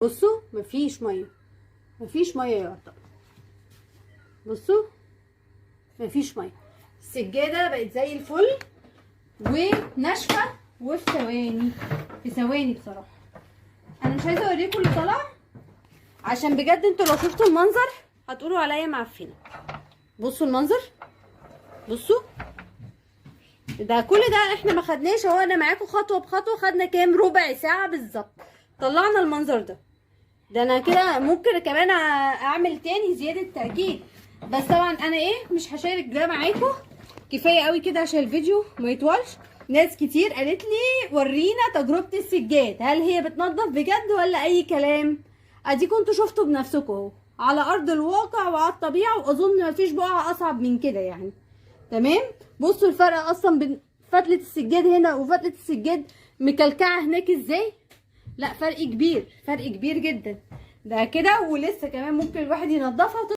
بصوا مفيش ميه، مفيش ميه يعتبر. بصوا مفيش ميه، السجاده بقت زي الفل وناشفه وفي ثواني، في ثواني بصراحه. انا مش عايزه اوريكم اللي طلع عشان بجد انتوا لو شفتوا المنظر هتقولوا عليا معفنه. بصوا المنظر، بصوا ده كل ده احنا ما خدناش اهو، انا معاكم خطوه بخطوه. خدنا كام؟ ربع ساعه بالظبط طلعنا المنظر ده. ده انا كده ممكن كمان اعمل تاني زياده تاكيد، بس طبعا انا مش هشارك ده معاكم، كفايه قوي كده عشان الفيديو ما يطولش. ناس كتير قالت لي ورينا تجربه السجاد، هل هي بتنضف بجد ولا اي كلام؟ اديكم انتوا شفتوا بنفسكم اهو على ارض الواقع وعلى الطبيعه، واظن مفيش بقعه اصعب من كده يعني. تمام. بصوا الفرق اصلا بين فتله السجاد هنا وفتله السجاد مكلكعه هناك ازاي. لا فرق كبير، فرق كبير جدا. ده كده ولسه كمان ممكن الواحد ينضفها